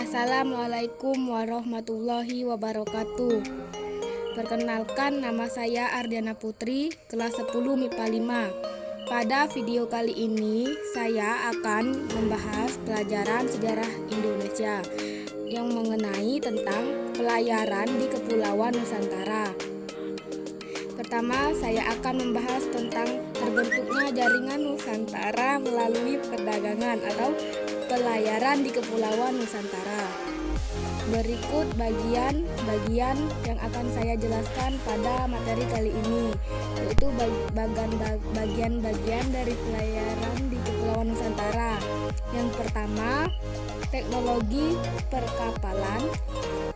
Assalamualaikum warahmatullahi wabarakatuh. Perkenalkan, nama saya Ardiana Putri, kelas 10 MIPA 5. Pada video kali ini, saya akan membahas pelajaran sejarah Indonesia yang mengenai tentang pelayaran di Kepulauan Nusantara. Pertama, saya akan membahas tentang terbentuknya jaringan Nusantara melalui perdagangan atau pelayaran di Kepulauan Nusantara. Berikut bagian-bagian yang akan saya jelaskan pada materi kali ini, yaitu bagian-bagian dari pelayaran di Kepulauan Nusantara. Yang pertama, teknologi perkapalan.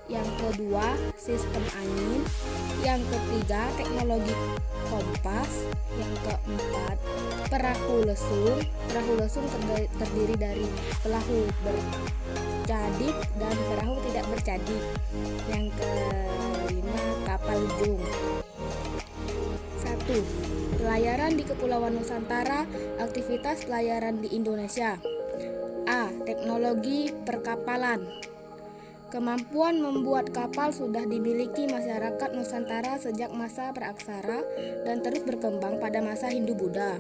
Yang kedua, sistem angin. Yang ketiga, teknologi kompas. Yang keempat, perahu lesung. Perahu lesung terdiri dari perahu bercadik dan perahu tidak bercadik. Yang kelima, kapal jung. 1. Pelayaran di Kepulauan Nusantara. Aktivitas pelayaran di Indonesia. A. Teknologi perkapalan. Kemampuan membuat kapal sudah dimiliki masyarakat Nusantara sejak masa praaksara dan terus berkembang pada masa Hindu-Buddha.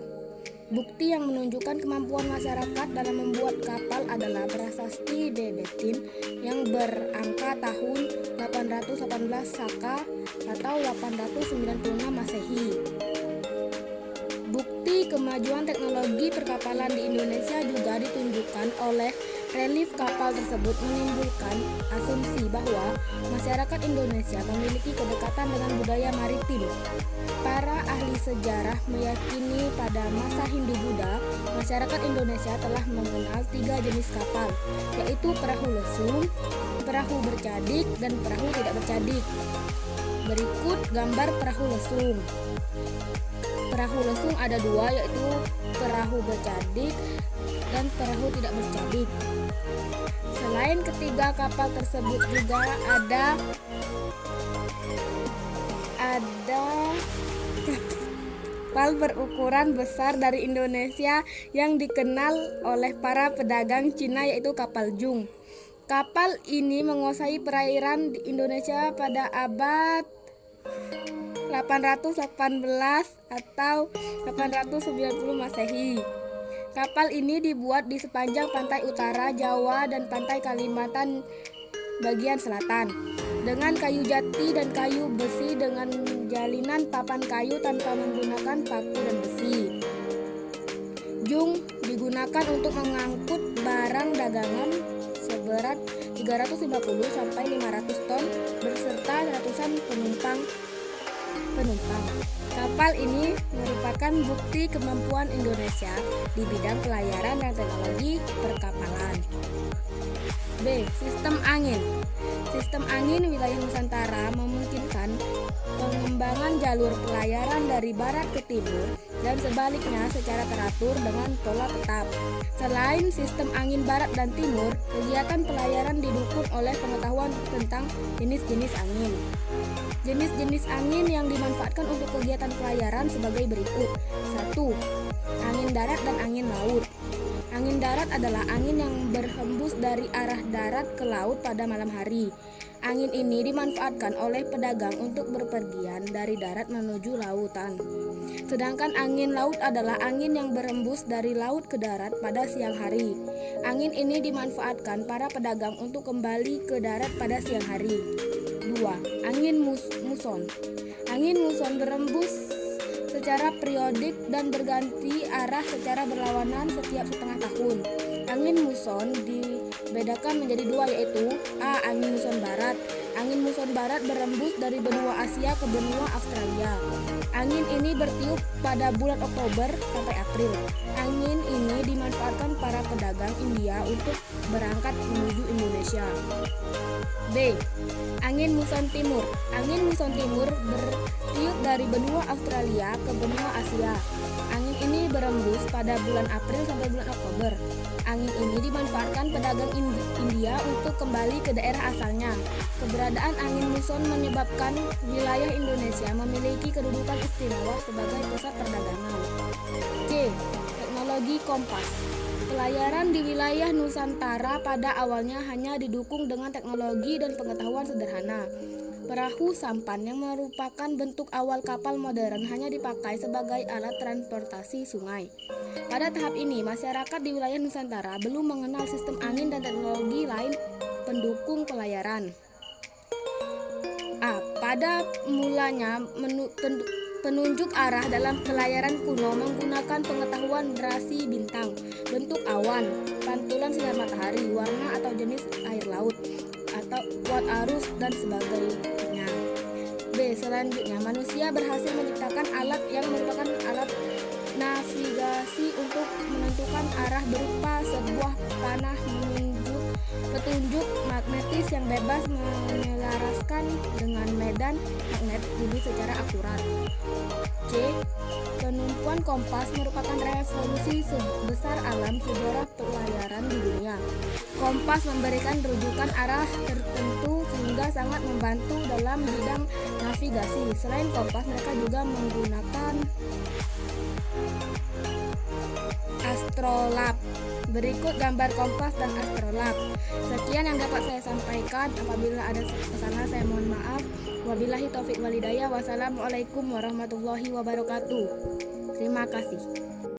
Bukti yang menunjukkan kemampuan masyarakat dalam membuat kapal adalah prasasti Bebetin yang berangka tahun 818 Saka atau 896 Masehi. Bukti kemajuan teknologi perkapalan di Indonesia juga ditunjukkan oleh relief kapal tersebut, menimbulkan asumsi bahwa masyarakat Indonesia memiliki kedekatan dengan budaya maritim. Para ahli sejarah meyakini pada masa Hindu-Buddha, masyarakat Indonesia telah mengenal 3 jenis kapal, yaitu perahu lesung, perahu bercadik, dan perahu tidak bercadik. Berikut gambar perahu lesung. Perahu lesung ada 2, yaitu perahu bercadik dan perahu tidak bercadik. Selain ketiga kapal tersebut juga ada kapal berukuran besar dari Indonesia yang dikenal oleh para pedagang Cina, yaitu kapal jung. Kapal ini menguasai perairan di Indonesia pada abad 818 atau 890 Masehi. Kapal ini dibuat di sepanjang pantai utara Jawa dan pantai Kalimantan bagian selatan dengan kayu jati dan kayu besi dengan jalinan papan kayu tanpa menggunakan paku dan besi. Jung digunakan untuk mengangkut barang dagangan seberat 350 sampai 500 ton beserta ratusan penumpang. Kapal ini merupakan bukti kemampuan Indonesia di bidang pelayaran dan teknologi perkapalan. B. Sistem angin. Sistem angin wilayah Nusantara memungkinkan pengembangan jalur pelayaran dari barat ke timur dan sebaliknya secara teratur dengan pola tetap. Selain sistem angin barat dan timur, kegiatan pelayaran didukung oleh pengetahuan tentang jenis-jenis angin. Jenis-jenis angin yang dimanfaatkan untuk kegiatan pelayaran sebagai berikut. 1. Angin darat dan angin laut. Angin darat adalah angin yang berhembus dari arah darat ke laut pada malam hari. Angin ini dimanfaatkan oleh pedagang untuk berpergian dari darat menuju lautan. Sedangkan angin laut adalah angin yang berhembus dari laut ke darat pada siang hari. Angin ini dimanfaatkan para pedagang untuk kembali ke darat pada siang hari. 2. Angin muson. Angin muson berembus secara periodik dan berganti arah secara berlawanan setiap setengah tahun. Angin muson dibedakan menjadi 2, yaitu A. Angin muson barat. Angin muson barat berembus dari benua Asia ke benua Australia. Angin ini bertiup pada bulan Oktober sampai April. Angin ini dimanfaatkan para pedagang India untuk berangkat menuju Indonesia. B. Angin muson timur. Angin muson timur bertiup dari benua Australia ke benua Asia. Angin ini berembus pada bulan April sampai bulan Oktober. Angin ini dimanfaatkan pedagang India untuk kembali ke daerah asalnya. Keberadaan angin muson menyebabkan wilayah Indonesia memiliki kedudukan istimewa sebagai pusat perdagangan. C. Teknologi kompas. Pelayaran di wilayah Nusantara pada awalnya hanya didukung dengan teknologi dan pengetahuan sederhana. Perahu sampan yang merupakan bentuk awal kapal modern hanya dipakai sebagai alat transportasi sungai. Pada tahap ini, masyarakat di wilayah Nusantara belum mengenal sistem angin dan teknologi lain pendukung pelayaran. Pada mulanya penunjuk arah dalam pelayaran kuno menggunakan pengetahuan rasi bintang, bentuk awan, pantulan sinar matahari, warna atau jenis air laut, atau kuat arus dan sebagainya. B. Selanjutnya, manusia berhasil menciptakan alat yang merupakan alat navigasi untuk menentukan arah berupa sebuah panah petunjuk magnetis yang bebas menyelaraskan dengan medan magnet bumi secara akurat. C. Penumpuan kompas merupakan revolusi sebesar alam sejarah pelayaran di dunia. Kompas memberikan rujukan arah tertentu sehingga sangat membantu dalam bidang navigasi. Selain kompas, mereka juga menggunakan astrolab. Berikut gambar kompas dan astrolab. Sekian yang dapat saya sampaikan. Apabila ada kesalahan saya mohon maaf. Wabillahi taufik walhidayah. Wassalamualaikum warahmatullahi wabarakatuh. Terima kasih.